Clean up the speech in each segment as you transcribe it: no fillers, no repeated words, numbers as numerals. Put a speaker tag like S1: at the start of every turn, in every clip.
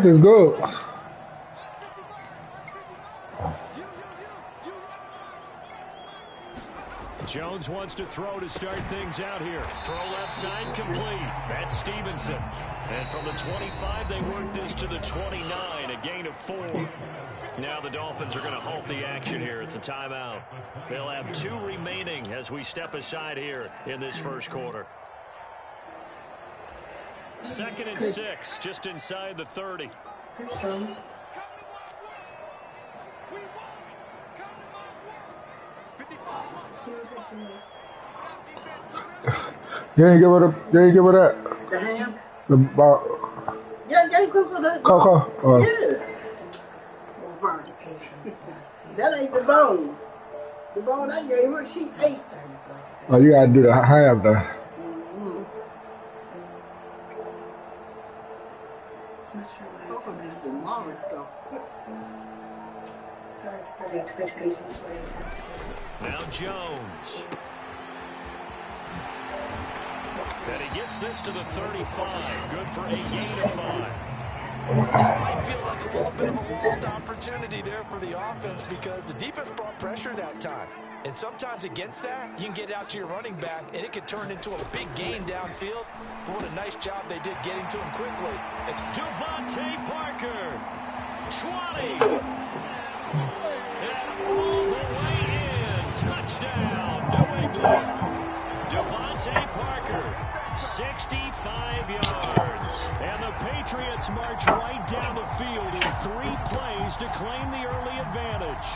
S1: is good.
S2: Jones wants to throw to start things out here. Throw left side complete. That's Stevenson. And from the 25, they work this to the 29, a gain of 4. Now the Dolphins are going to halt the action here. It's a timeout. They'll have 2 remaining as we step aside here in this first quarter. 2nd and 6, just inside the 30.
S1: You ain't give her that.
S3: The ham?
S1: The ball.
S3: Yeah, you cook it.
S1: Coco.
S3: Yeah. That ain't the bone. The bone I gave her, she ate.
S1: Oh, you gotta do the ham though.
S3: Coco needs the Morris stuff.
S2: Now Jones. And he gets this to the 35. Good for a gain of 5.
S4: Might feel like a little bit of a lost opportunity there for the offense because the defense brought pressure that time. And sometimes against that, you can get out to your running back, and it could turn into a big gain downfield. But what a nice job they did getting to him quickly.
S2: It's Devontae Parker. 20. And all the way in. Touchdown, New England. Devontae Parker, 65 yards. And the Patriots march right down the field in 3 plays to claim the early advantage.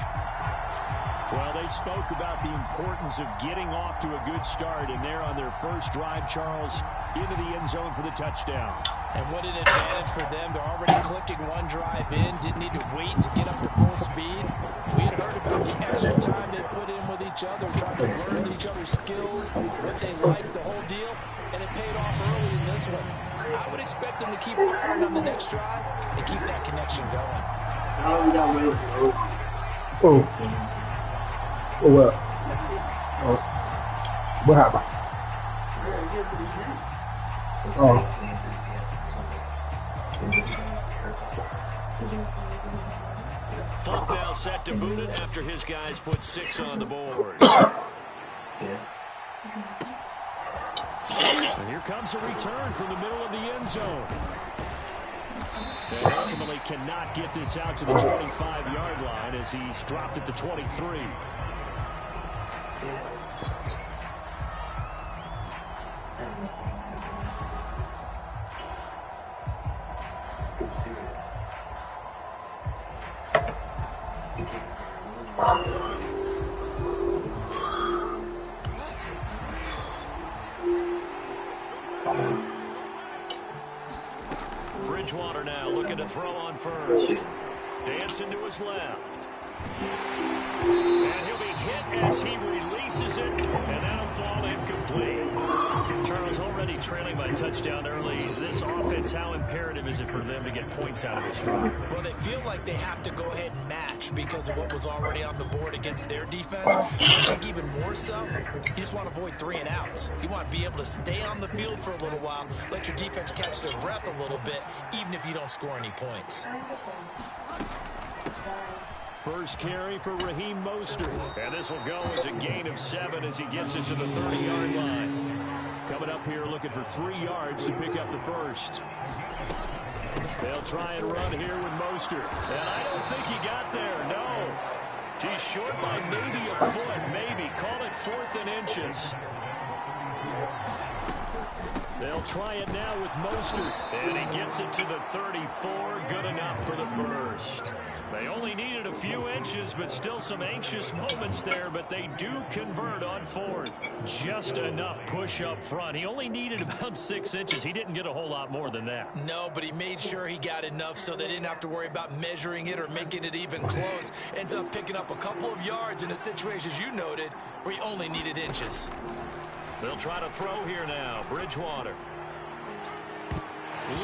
S2: Well, they spoke about the importance of getting off to a good start, and they're on their first drive, Charles, into the end zone for the touchdown.
S4: And what an advantage for them. They're already clicking 1 drive in, didn't need to wait to get up to full speed. We had heard about the extra time they put in with each other, trying to learn each other's skills, what they liked, the whole deal, and it paid off early in this one. I would expect them to keep firing on the next drive and keep that connection going.
S1: Oh. Oh, what? Oh. What happened? Oh.
S2: Fulk now set to boot it after his guys put 6 on the board. And here comes a return from the middle of the end zone. They ultimately cannot get this out to the 25-yard line as he's dropped at the 23. Bridgewater now looking to throw on first. Dancing to his left. And he'll be hit as he releases it, and that'll fall incomplete. Charles, already trailing by touchdown early. This offense, how imperative is it for them to get points out of this drive?
S4: Well, they feel like they have to go ahead and match because of what was already on the board against their defense. I think even more so, you just want to avoid 3 and outs. You want to be able to stay on the field for a little while, let your defense catch their breath a little bit, even if you don't score any points.
S2: First carry for Raheem Mostert. And this will go as a gain of 7 as he gets it to the 30-yard line. Coming up here looking for 3 yards to pick up the first. They'll try and run here with Mostert. And I don't think he got there, no. He's short by maybe a foot, maybe. Call it 4th and inches. They'll try it now with Mostert. And he gets it to the 34. Good enough for the first. They only needed a few inches, but still some anxious moments there, but they do convert on 4th. Just enough push up front. He only needed about 6 inches. He didn't get a whole lot more than that.
S4: No, but he made sure he got enough so they didn't have to worry about measuring it or making it even close. Ends up picking up a couple of yards in a situation, as you noted, where he only needed inches.
S2: They'll try to throw here now. Bridgewater.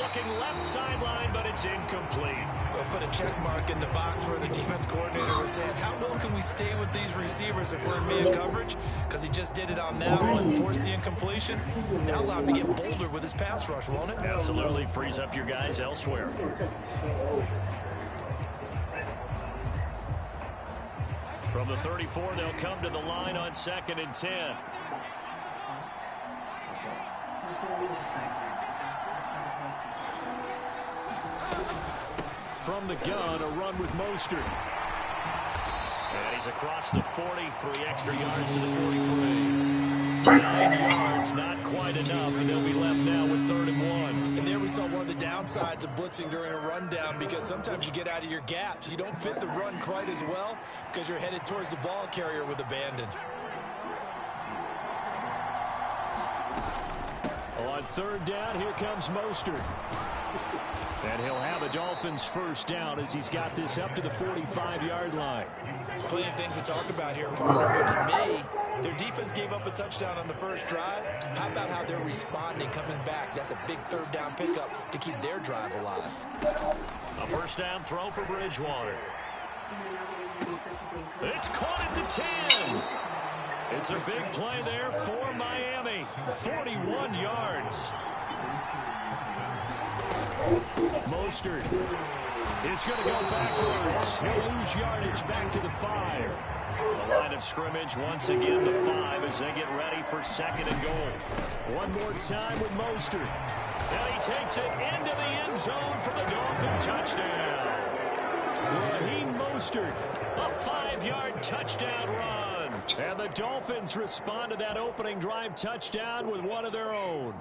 S2: Looking left sideline, but it's incomplete.
S4: We'll put a check mark in the box where the defense coordinator was saying, how well can we stay with these receivers if we're in man coverage? Because he just did it on that one, forced the incompletion. That allowed him to get bolder with his pass rush, won't it?
S2: Absolutely. Frees up your guys elsewhere. From the 34, they'll come to the line on 2nd and 10. From the gun, a run with Mostert. And he's across the 40, 3 extra yards to the 43. 9 yards, not quite enough, and they'll be left now with 3rd and 1.
S4: And there we saw one of the downsides of blitzing during a rundown, because sometimes you get out of your gaps. You don't fit the run quite as well because you're headed towards the ball carrier with abandon.
S2: On 3rd down, here comes Mostert. And he'll have a Dolphins first down as he's got this up to the 45-yard line.
S4: Plenty of things to talk about here, partner, but to me, their defense gave up a touchdown on the first drive. How about how they're responding, coming back? That's a big 3rd down pickup to keep their drive alive.
S2: A first down throw for Bridgewater. It's caught at the 10. It's a big play there for Miami. 41 yards. Mostert is going to go backwards. He'll lose yardage back to the 5. The line of scrimmage once again the 5 as they get ready for 2nd and goal. One more time with Mostert. And he takes it into the end zone for the Dolphin touchdown. Raheem Mostert, a 5-yard touchdown run. And the Dolphins respond to that opening drive touchdown with one of their own.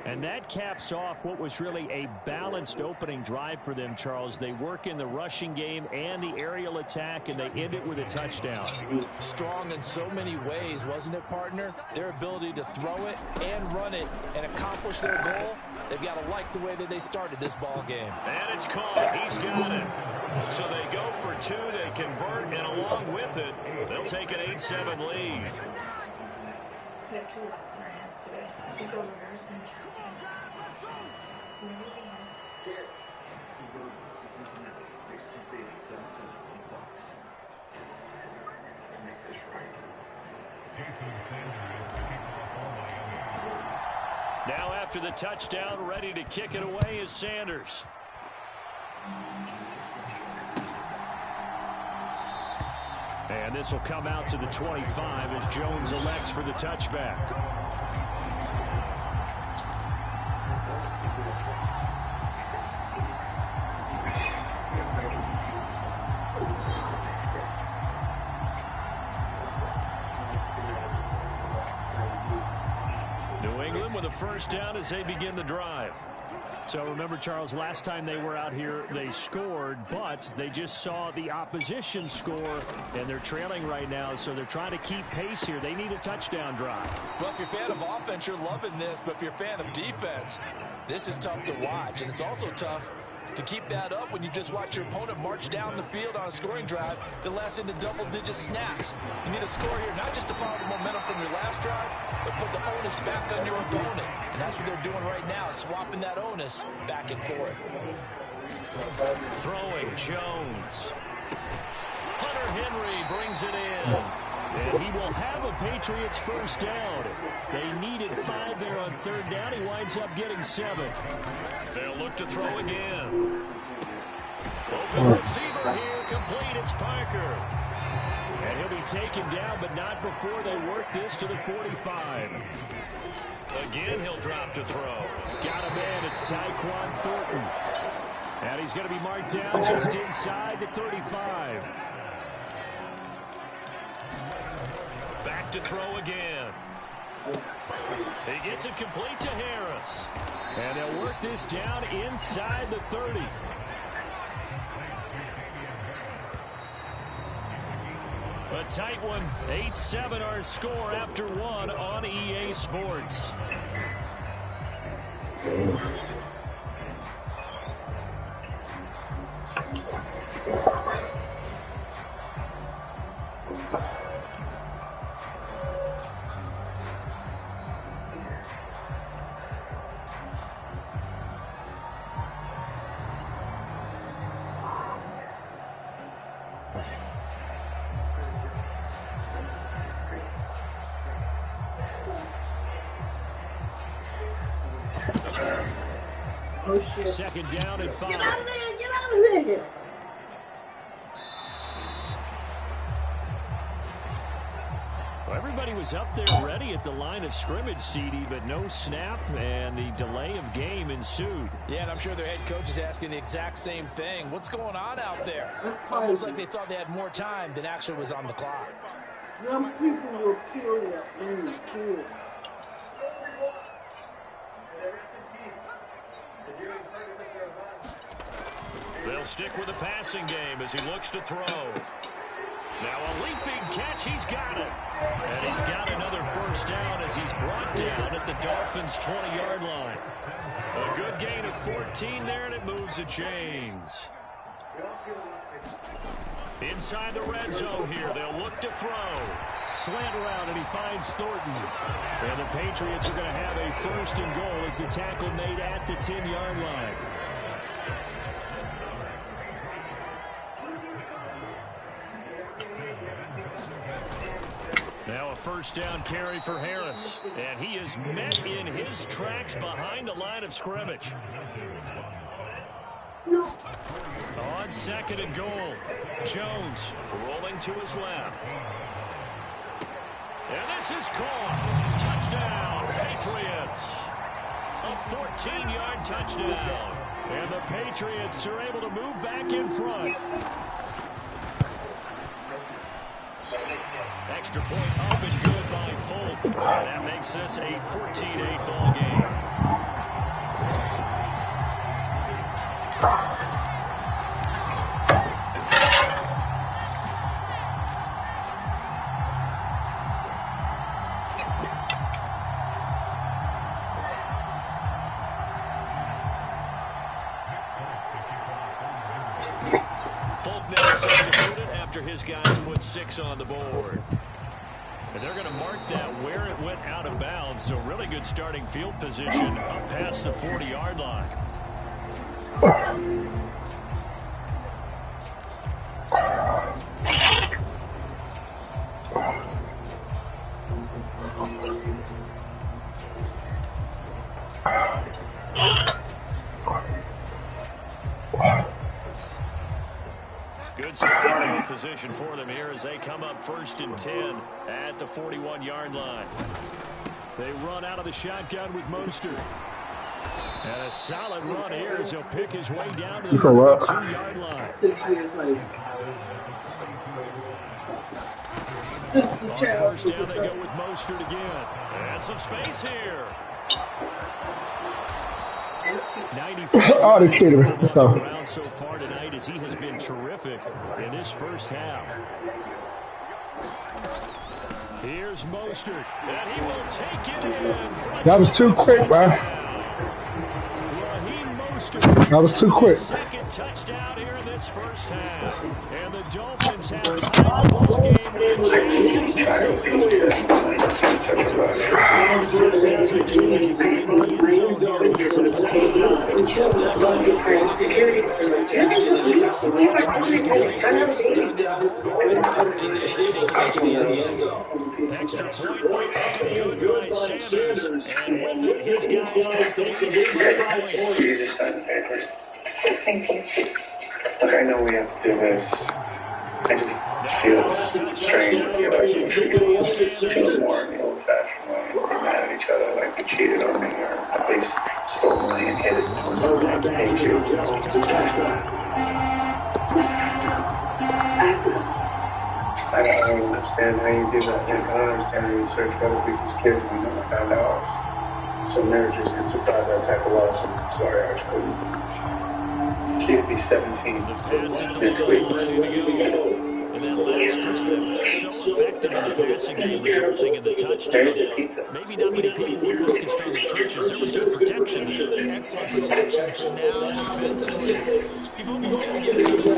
S2: And that caps off what was really a balanced opening drive for them, Charles. They work in the rushing game and the aerial attack, and they end it with a touchdown.
S4: Strong in so many ways, wasn't it, partner? Their ability to throw it and run it and accomplish their goal, they've got to like the way that they started this ball game.
S2: And it's caught. He's got it. So they go for 2. They convert, and along with it, they'll take an 8-7 lead. Now after the touchdown, ready to kick it away is Sanders. And this will come out to the 25 as Jones elects for the touchback. With a first down as they begin the drive. So remember, Charles, last time they were out here, they scored, but they just saw the opposition score, and they're trailing right now, so they're trying to keep pace here. They need a touchdown drive.
S4: Well, if you're a fan of offense, you're loving this, but if you're a fan of defense, this is tough to watch, and it's also tough to keep that up when you just watch your opponent march down the field on a scoring drive that lasts into double-digit snaps. You need a score here, not just to follow the momentum from your last drive, but put the onus back on your opponent. And that's what they're doing right now, swapping that onus back and forth.
S2: Throwing Jones. Hunter Henry brings it in. And he will have a Patriots first down. They needed 5 there on 3rd down. He winds up getting 7. They'll look to throw again. Open receiver here, complete. It's Parker. And he'll be taken down, but not before they work this to the 45. Again, he'll drop to throw. Got a man. It's Tyquan Thornton. And he's going to be marked down just inside the 35. Back to throw again. He gets it complete to Harris. And they'll work this down inside the 30. A tight one. 8-7 our score after 1 on EA Sports.
S3: Oh shit.
S2: Second down and 5.
S3: Get out of there! Get out of there!
S2: Well, everybody was up there ready at the line of scrimmage, CD, but no snap, and the delay of game ensued.
S4: Yeah, and I'm sure their head coach is asking the exact same thing. What's going on out there?
S3: That's
S4: Almost
S3: crazy.
S4: like they thought they had more time than actually was on the clock.
S3: Young people will kill you. Kids.
S2: They'll stick with the passing game as he looks to throw. Now a leaping catch, he's got it. And he's got another first down as he's brought down at the Dolphins' 20-yard line. A good gain of 14 there, and it moves the chains. Inside the red zone here, they'll look to throw. Slant around, and he finds Thornton. And the Patriots are going to have a first and goal as the tackle made at the 10-yard line. Now a first down carry for Harris. And he is met in his tracks behind the line of scrimmage. On second and goal, Jones rolling to his left. And this is caught. Touchdown, Patriots. A 14-yard touchdown. And the Patriots are able to move back in front. Extra point up and good by Folk. And that makes this a 14-8 ball game. Folk now set to boot it after his guys put 6 on the board. And they're going to mark that where it went out of bounds. So really good starting field position up past the 40-yard line. Good starting field position for them here as they come up 1st and 10 at the 41-yard line. They run out of the shotgun with Mostert. And a solid run here as he'll pick his way down to the 42-yard line.
S3: 6 years later.
S2: On first down, they go with Mostert again. And some space here. 95
S1: Oh, they cheated me. Let's go.
S2: around so far tonight as he has been terrific in this first half. Here's Mostert, and he will take it in.
S1: That was too quick, man.
S2: Raheem Mostert.
S1: That was too quick.
S2: Second touchdown here in this first half. And the Dolphins have tied the ball game with a chance to take extra point went good by Sanders, and with it, his guys take the lead by a point.
S5: You just signed the papers.
S6: Thank you.
S5: Look, I know we have to do this. I just feel it's strange, you know, you do it more in the old-fashioned way. We're mad at each other like we cheated on me or at least stole money and hid it. I hate you. I don't understand how you do that. I don't understand how you search for other people's kids when you never found ours. Some marriages get survived that type of loss. I'm sorry, I couldn't. Kid be 17 next week.
S2: And that last drive so effective in the passing game, resulting in the touchdown. Maybe not many people were focused on the trenches. There was good protection there. Excellent protection. So now defensively, you've almost got to get rid of the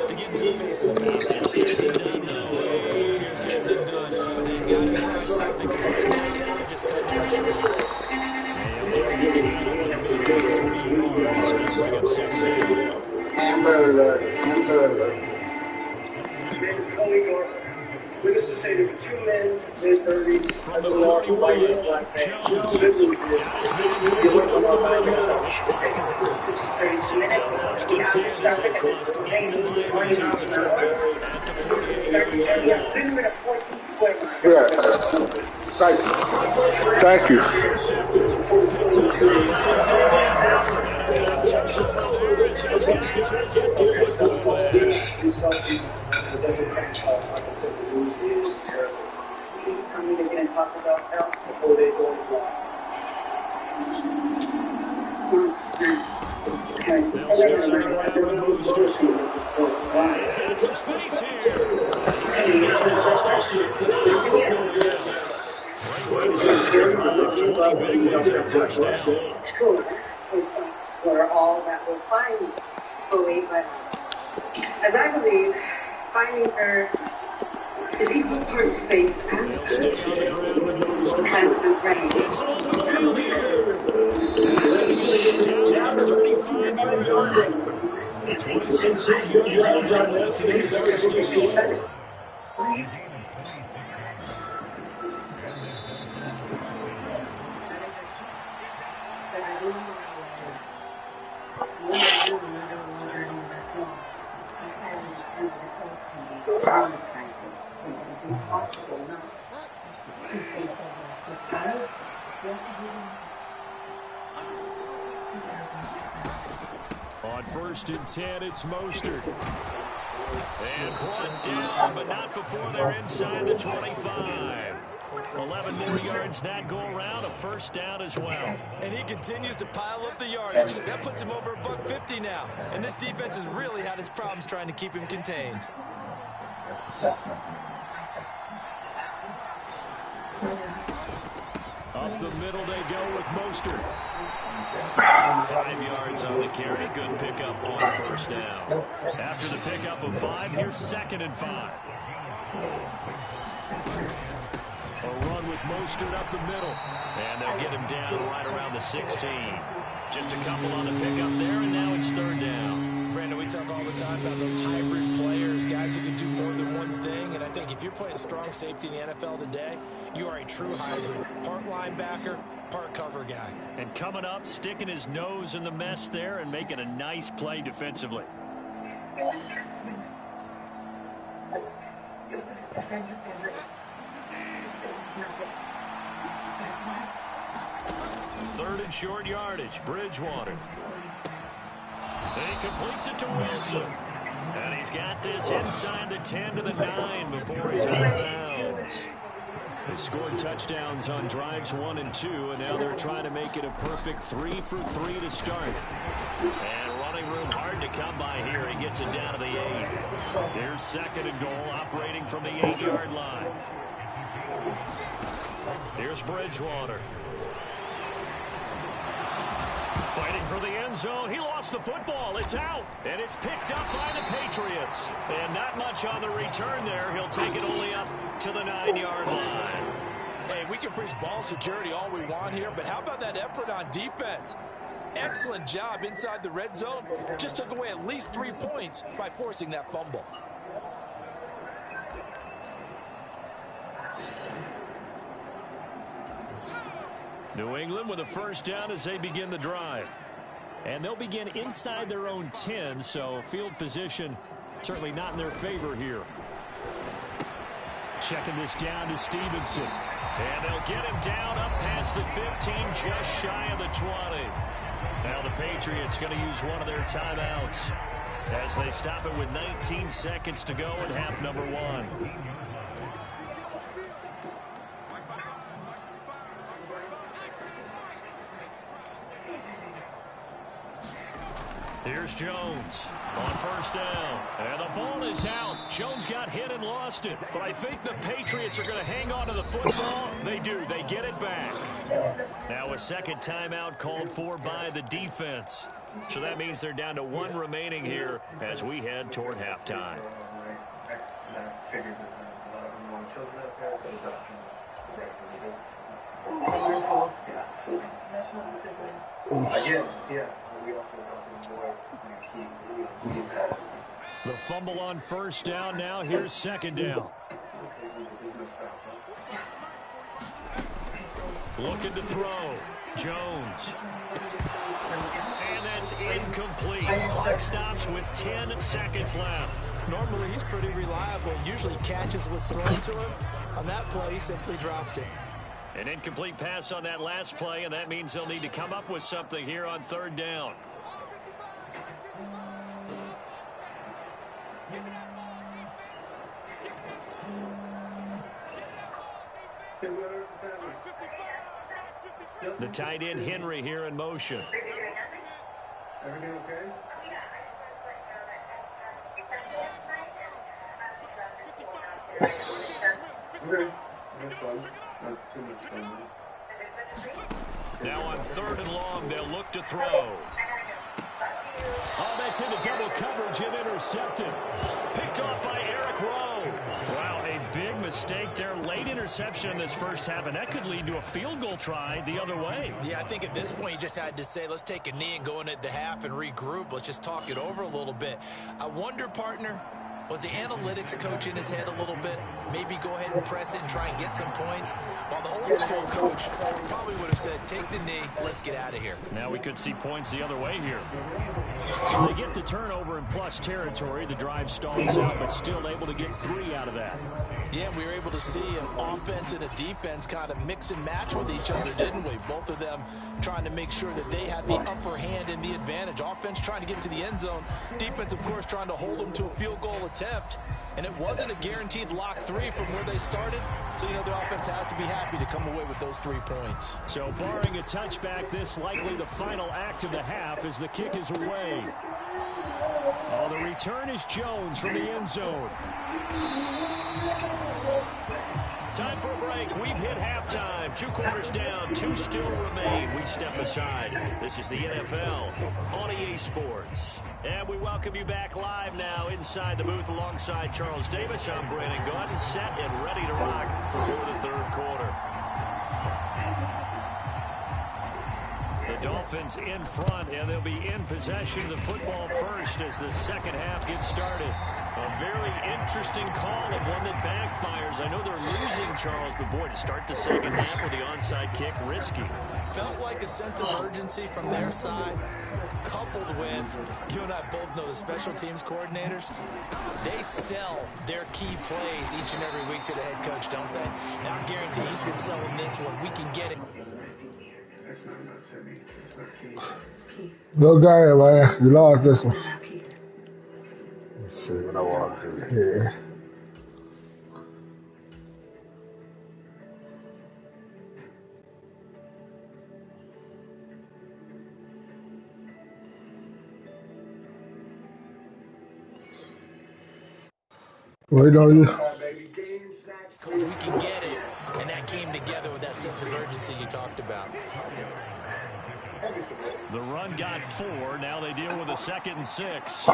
S2: to get into the face of the pass. Easier said than done. But they've got to try something. It just doesn't pressure. Bring up second down.
S3: Hamburger.
S5: Needless to say, there were 2 men, mid-30s,
S2: From the
S5: as well,
S2: 41,
S5: white and black man.
S2: Jones.
S5: Good news is, you went from one line to the other. It's just 32 minutes.
S2: First and 10 as they crossed into Miami territory at the 48-yard line.
S1: Yeah. Thank you.
S6: Please tell me they're going to toss the ball out.
S5: Before they go and block.
S6: Smart. Okay.
S2: They'll start to grab a booster. He's got some space here. He's got some first down.
S6: Cool. We're all that will find Chloe, but as I believe, finding her is equal parts faith and transfer brain.
S2: It's on the field here. Down to the 35-yard line. 26 yards to this first down. On 1st and 10, it's Mostert. And brought down, but not before they're inside the 25. 11 more yards that go around, a first down as well.
S4: And he continues to pile up the yardage. That puts him over $150 now. And this defense has really had its problems trying to keep him contained.
S2: Up the middle they go with Mostert. 5 yards on the carry. Good pickup on first down. After the pickup of 5, here's 2nd and 5. A run with Mostert up the middle. And they'll get him down right around the 16. Just a couple on the pickup there, and now it's 3rd down.
S4: Brandon, we talk all the time about those hybrid players, guys who can do more than one thing. And I think if you're playing strong safety in the NFL today, you are a true hybrid. Part linebacker, part cover guy.
S2: And coming up, sticking his nose in the mess there and making a nice play defensively. Third and short yardage, Bridgewater. He completes it to Wilson. And he's got this inside the 10 to the 9 before he's out of bounds. They scored touchdowns on drives 1 and 2, and now they're trying to make it a perfect 3 for 3 to start. And running room hard to come by here. He gets it down to the 8. Here's 2nd and goal, operating from the 8-yard line. Here's Bridgewater. Fighting for the end zone. He lost the football. It's out. And it's picked up by the Patriots. And not much on the return there. He'll take it only up to the 9-yard line.
S4: Hey, we can preach ball security all we want here, but how about that effort on defense? Excellent job inside the red zone. Just took away at least 3 points by forcing that fumble.
S2: New England with a first down as they begin the drive. And they'll begin inside their own 10, so field position certainly not in their favor here. Checking this down to Stevenson. And they'll get him down up past the 15, just shy of the 20. Now the Patriots going to use one of their timeouts as they stop it with 19 seconds to go in half number 1. Here's Jones on first down. And the ball is out. Jones got hit and lost it. But I think the Patriots are going to hang on to the football. They do. They get it back. Now a second timeout called for by the defense. So that means they're down to 1 remaining here as we head toward halftime. The fumble on first down. Now here's 2nd down. Looking to throw. Jones. And that's incomplete. Clock stops with 10 seconds left.
S4: Normally, he's pretty reliable. Usually catches what's thrown to him. On that play, he simply dropped it.
S2: An incomplete pass on that last play, and that means they'll need to come up with something here on third down. The tight end Henry here in motion.
S5: Everything okay? Okay. That's fun. Not too much fun.
S2: Now on third and long, they'll look to throw.
S4: Oh, that's into double coverage and intercepted.
S2: Picked off by Eric Rowe. Wow, a big mistake there. Late interception in this first half, and that could lead to a field goal try the other way.
S4: Yeah, I think at this point you just had to say, let's take a knee and go into the half and regroup. Let's just talk it over a little bit. I wonder, partner, was the analytics coach in his head a little bit? Maybe go ahead and press it and try and get some points. While the old school coach probably would have said, take the knee, let's get out of here.
S2: Now we could see points the other way here.
S4: So they get the turnover in plus territory. The drive stalls out, but still able to get 3 out of that. Yeah, we were able to see an offense and a defense kind of mix and match with each other, didn't we? Both of them trying to make sure that they had the upper hand and the advantage. Offense trying to get to the end zone. Defense, of course, trying to hold them to a field goal attempt. And it wasn't a guaranteed lock 3 from where they started. So, you know, the offense has to be happy to come away with those 3 points.
S2: So, barring a touchback, this likely the final act of the half as the kick is away. Oh, the return is Jones from the end zone. Time for a break. We've hit halftime. 2 quarters down. 2 still remain. We step aside. This is the NFL on EA Sports. And we welcome you back live now inside the booth alongside Charles Davis. I'm Brandon Gordon, set and ready to rock for the third quarter. The Dolphins in front, and they'll be in possession of the football first as the second half gets started. A very interesting call and one that backfires. I know they're losing, Charles, but boy, to start the second half with the onside kick, risky.
S4: Felt like a sense of urgency from their side, coupled with, you and I both know the special teams coordinators, they sell their key plays each and every week to the head coach, don't they? And I guarantee he's been selling this one. We can get it.
S1: Good game, man. You lost this one. Let's see what I want to do here. Wait on you.
S4: Coach, we can get it. And that came together with that sense of urgency you talked about.
S2: The run got 4. Now they deal with a 2nd and 6.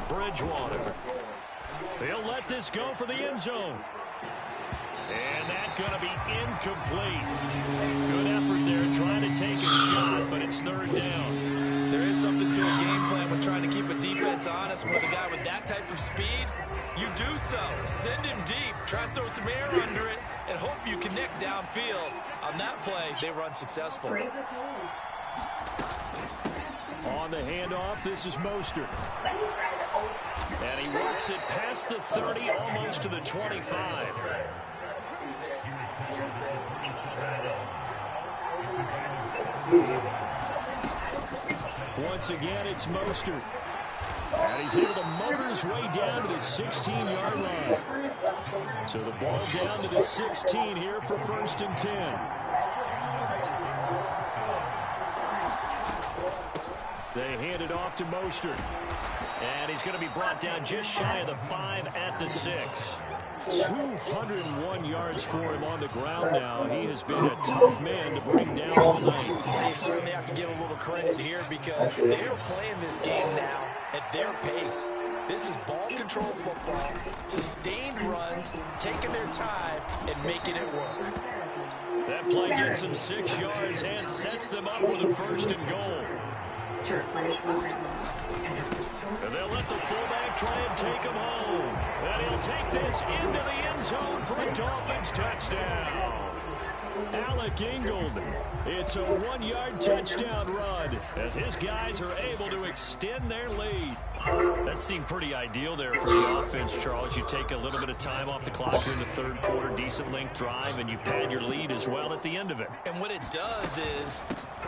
S2: Bridgewater. They'll let this go for the end zone. And that's going to be incomplete. Good effort there trying to take a shot, but it's third down.
S4: There is something to a game plan with trying to keep a defense honest. With a guy with that type of speed, you do so. Send him deep. Try and throw some air under it and hope you connect downfield. On that play, they run successful.
S2: On the handoff, this is Mostert. And he works it past the 30, almost to the 25. Once again, it's Mostert. And he's able to motor his way down to the 16-yard line. So the ball down to the 16 here for 1st and 10. They hand it off to Mostert. And he's going to be brought down just shy of the 5 at the 6. 201 yards for him on the ground now. He has been a tough man to bring down all night.
S4: They certainly have to give a little credit here because they're playing this game now at their pace. This is ball control football, sustained runs, taking their time and making it work.
S2: That play gets them 6 yards and sets them up with a 1st and goal. And they'll let the fullback try and take him home. And he'll take this into the end zone for a Dolphins touchdown. Alec Ingold. It's a 1-yard touchdown run as his guys are able to extend their lead.
S4: That seemed pretty ideal there for the offense, Charles. You take a little bit of time off the clock here in the third quarter, decent length drive, and you pad your lead as well at the end of it.
S7: And what it does is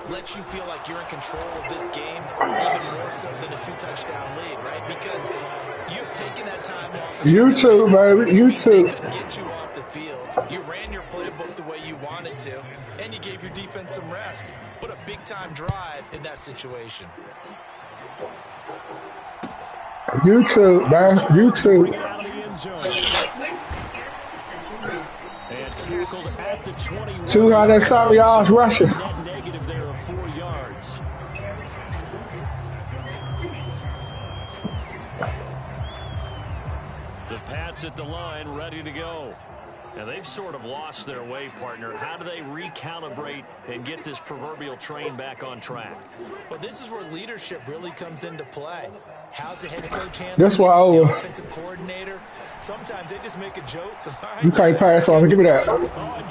S7: let you feel like you're in control of this game even more so than a 2-touchdown lead, right? Because you've taken that time off.
S1: You too, baby. You too.
S7: They couldn't get you off the field. You ran your playbook the way you wanted to, and you gave your defense some rest. What a big-time drive in that situation.
S1: You too, man. You too.
S2: And tackled at the 21.
S1: 200-something yards rushing.
S2: Net negative there of 4 yards. The Pats at the line, ready to go.
S4: Now, they've sort of lost their way, partner. How do they recalibrate and get this proverbial train back on track?
S7: Well, this is where leadership really comes into play. How's the head coach handling
S1: That's why
S7: the offensive coordinator? Sometimes they just make a joke.
S1: You can't pass on. Give me that.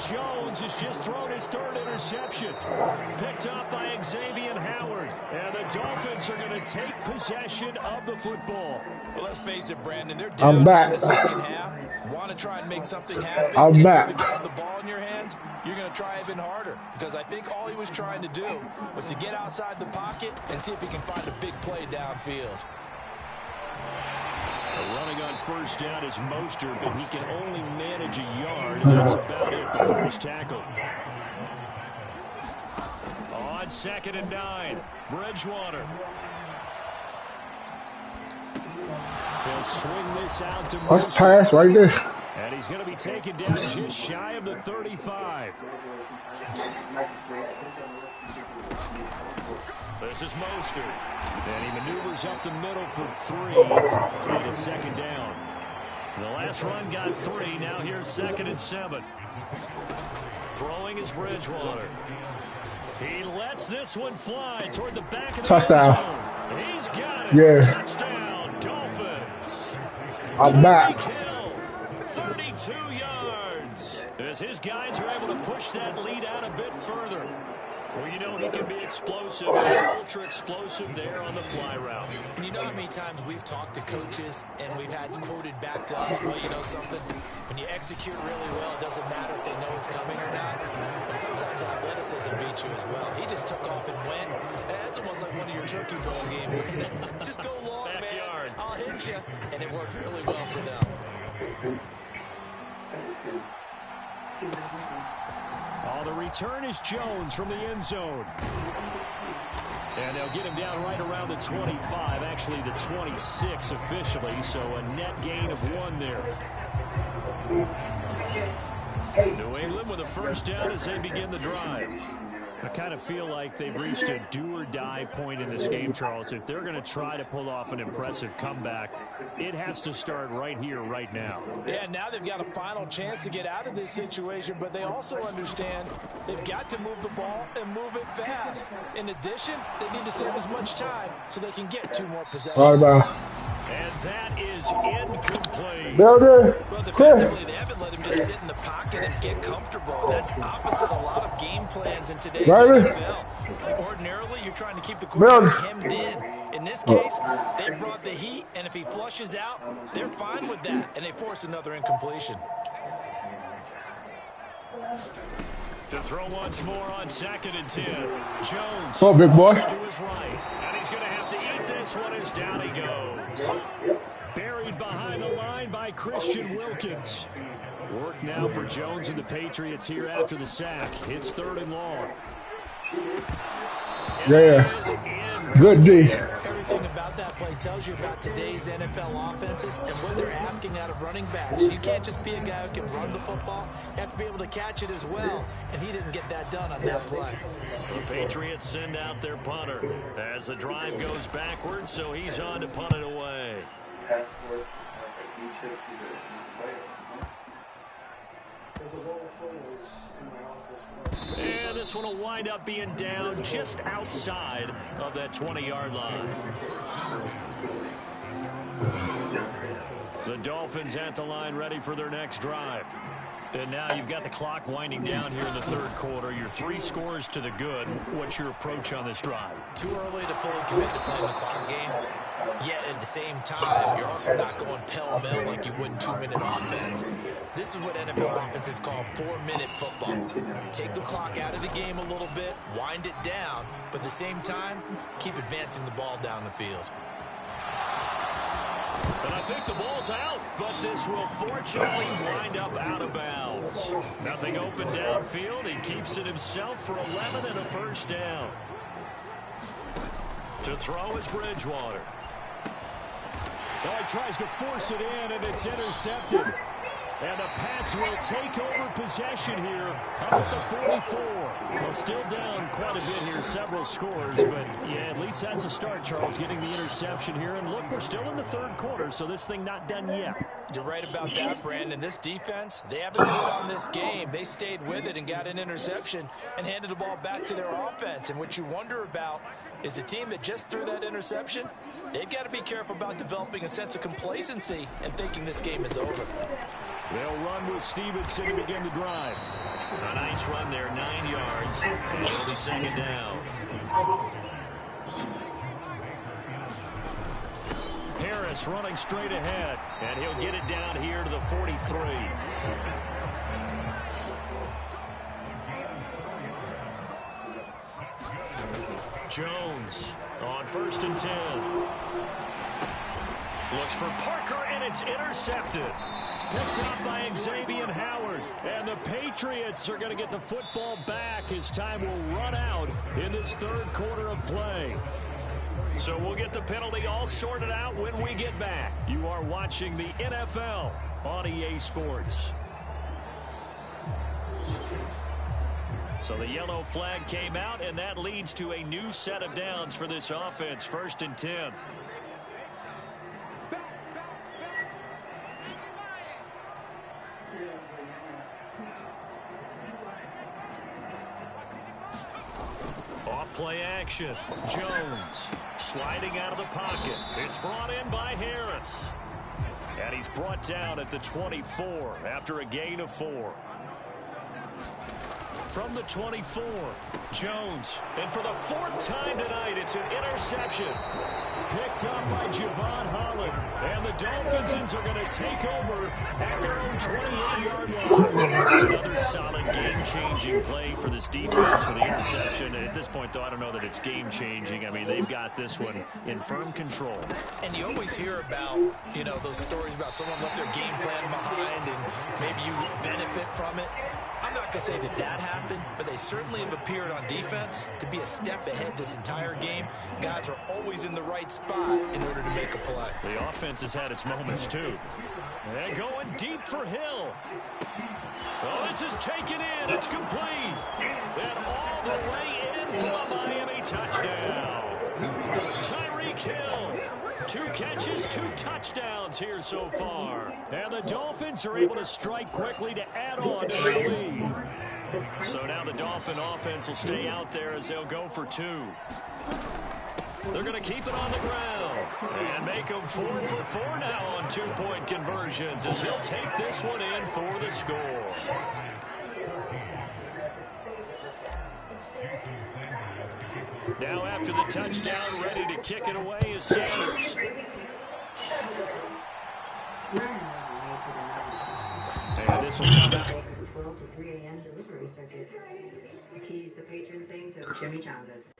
S2: Jones has just thrown his 3rd interception. Picked up by Xavier Howard. And the Dolphins are going to take possession of the football.
S7: Well, let's face it, Brandon. They're
S1: I'm
S7: down
S1: back.
S7: in the second half. Want to try and make something happen.
S1: I'm back.
S7: If you have the ball in your hands, you're going to try even harder. Because I think all he was trying to do was to get outside the pocket and see if he can find a big play downfield.
S2: Running on first down is Mostert, but he can only manage a yard, and that's about it before he's tackled. On 2nd and 9, Bridgewater. He'll swing this out to
S1: That's
S2: Mostert.
S1: pass right there.
S2: And he's going to be taken down just shy of the 35. This is Mostert. And he maneuvers up the middle for 3. And it's 2nd down. The last run got 3. Now here's 2nd and 7. Throwing is Bridgewater. He lets this one fly toward the back of the
S1: Touchdown.
S2: end zone. He's got it.
S1: Yeah.
S2: Touchdown, Dolphins.
S1: I'm back.
S2: 32 yards. As his guys are able to push that lead out a bit further. Well, you know he can be explosive. He's ultra explosive there on the fly route.
S7: And you know how many times we've talked to coaches and we've had quoted back to us, well, you know something? When you execute really well, it doesn't matter if they know it's coming or not. But sometimes athleticism beats you as well. He just took off and went. That's almost like one of your turkey bowl games, isn't it? Just go long,
S2: Backyard.
S7: man. I'll hit you. And it worked really well for them.
S2: Oh, the return is Jones from the end zone. And they'll get him down right around the 25, actually the 26 officially, so a net gain of 1 there. New England with a first down as they begin the drive. I kind of feel like they've reached a do-or-die point in this game, Charles. If they're going to try to pull off an impressive comeback, it has to start right here, right now.
S7: Yeah, now they've got a final chance to get out of this situation, but they also understand they've got to move the ball and move it fast. In addition, they need to save as much time so they can get 2 more possessions.
S1: All right, man.
S2: And that is incomplete.
S1: Builder.
S7: Well, defensively, they haven't let him just sit in the pocket and get comfortable. That's opposite a lot of game plans in today's NFL. Ordinarily, you're trying to keep the quarterback hemmed in. In this case, they brought the heat, and if he flushes out, they're fine with that, and they force another incompletion.
S2: To throw once more on 2nd and 10. Jones.
S1: Oh, big boy.
S2: To his right. And he's going to have to eat this one as down he goes. Buried behind the line by Christian Wilkins. Work now for Jones and the Patriots here after the sack. It's 3rd and long.
S1: Yeah. Good D.
S7: Everything about that play tells you about today's NFL offenses and what they're asking out of running backs. You can't just be a guy who can run the football. You have to be able to catch it as well, and he didn't get that done on that play.
S2: The Patriots send out their punter as the drive goes backwards, so he's on to punt it away. And this one will wind up being down just outside of that 20-yard line. The Dolphins at the line ready for their next drive. And now you've got the clock winding down here in the third quarter. Your 3 scores to the good. What's your approach on this drive?
S4: Too early to fully commit to playing the clock game. Yet at the same time, you're also not going pell-mell like you would in 2-minute offense. This is what NFL offenses call 4-minute football. Take the clock out of the game a little bit, wind it down, but at the same time, keep advancing the ball down the field.
S2: And I think the ball's out, but this will fortunately wind up out of bounds. Nothing open downfield. He keeps it himself for 11 and a first down. To throw is Bridgewater. Oh, he tries to force it in, and it's intercepted. And the Pats will take over possession here up at the 44. Well, still down quite a bit here, several scores, but yeah, at least that's a start, Charles, getting the interception here. And look, we're still in the third quarter, so this thing not done yet.
S4: You're right about that, Brandon. This defense, they haven't quit on this game. They stayed with it and got an interception and handed the ball back to their offense. And what you wonder about is a team that just threw that interception, they've got to be careful about developing a sense of complacency and thinking this game is over.
S2: They'll run with Stevenson to begin the drive. A nice run there, 9 yards. And it'll be second down. Harris running straight ahead, and he'll get it down here to the 43. Jones on 1st and 10. Looks for Parker, and it's intercepted. Picked up by Xavier Howard. And the Patriots are going to get the football back as time will run out in this third quarter of play. So we'll get the penalty all sorted out when we get back. You are watching the NFL on EA Sports. So the yellow flag came out, and that leads to a new set of downs for this offense. 1st and 10. Off-play action. Jones sliding out of the pocket. It's brought in by Harris. And he's brought down at the 24 after a gain of 4. From the 24, Jones. And for the 4th time tonight, it's an interception. Picked up by Javon Holland. And the Dolphins are going to take over at their own 28-yard line. Another solid game-changing play for this defense for the interception. At this point, though, I don't know that it's game-changing. I mean, they've got this one in firm control.
S4: And you always hear about, you know, those stories about someone left their game plan behind and maybe you benefit from it. I'm not going to say that that happened, but they certainly have appeared on defense to be a step ahead this entire game. Guys are always in the right spot in order to make a play.
S2: The offense has had its moments, too. And going deep for Hill. Oh, this is taken in. It's complete. And all the way in for a Miami touchdown. Tyreek Hill. 2 catches, 2 touchdowns here so far. And the Dolphins are able to strike quickly to add on to the lead. So now the Dolphin offense will stay out there as they'll go for 2. They're going to keep it on the ground and make them 4 for 4 now on 2-point conversions as he'll take this one in for the score. Now after the touchdown, ready to kick it away is Sanders. And this will come out.
S8: 12 to 3 a.m. delivery circuit. The keys the patron saint of chimichangas.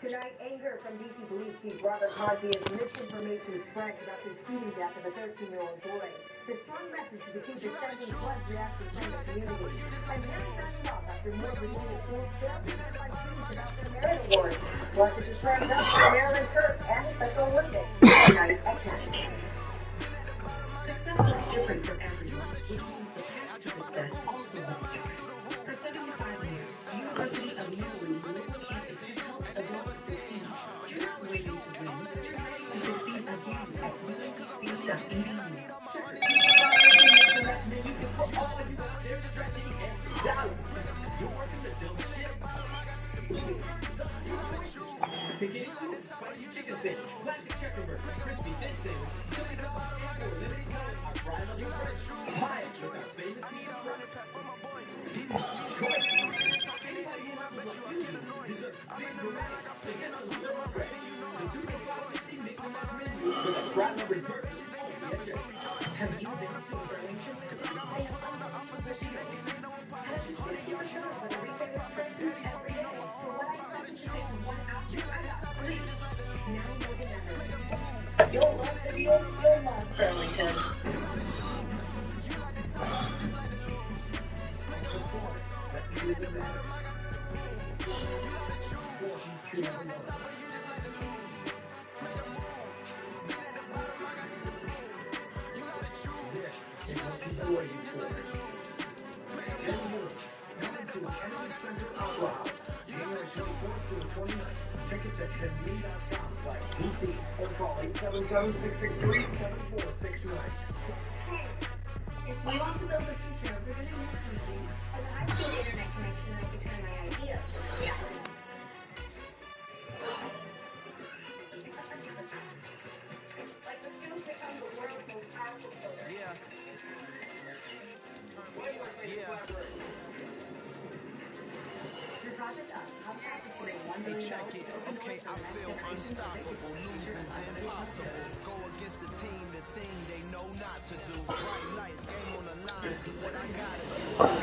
S9: Tonight, anger from D.C. Police Chief Robert Hodge as misinformation spread about the shooting death of a 13-year-old boy. The strong message to the chief is sending blood reactions in the community. And hearing that talk after more Virginia schools failed to certify students about their merit awards. Watch it turns up for Maryland Turk and the Special Olympics tonight at 10.
S8: Success is different for everyone, which means the path to success also looks different. For 75 years, University of Maryland Lewis campus has helped adults succeed, transforming to win, to succeed again at UNC.edu.
S9: You'll love videos, you'll love Burlington.
S8: If we want to build the future, we're going to need something. And I see the internet connection, I can turn my ideas into reality. Like the skills become the world's most powerful builder.
S7: Yeah.
S9: Your project up. Comcast is putting $1
S7: Hey,
S9: billion
S7: check it. Okay, I feel unstoppable. Losing's impossible. Go against the team, the thing they know not to do. Bright lights, game on the line. Do what I gotta do.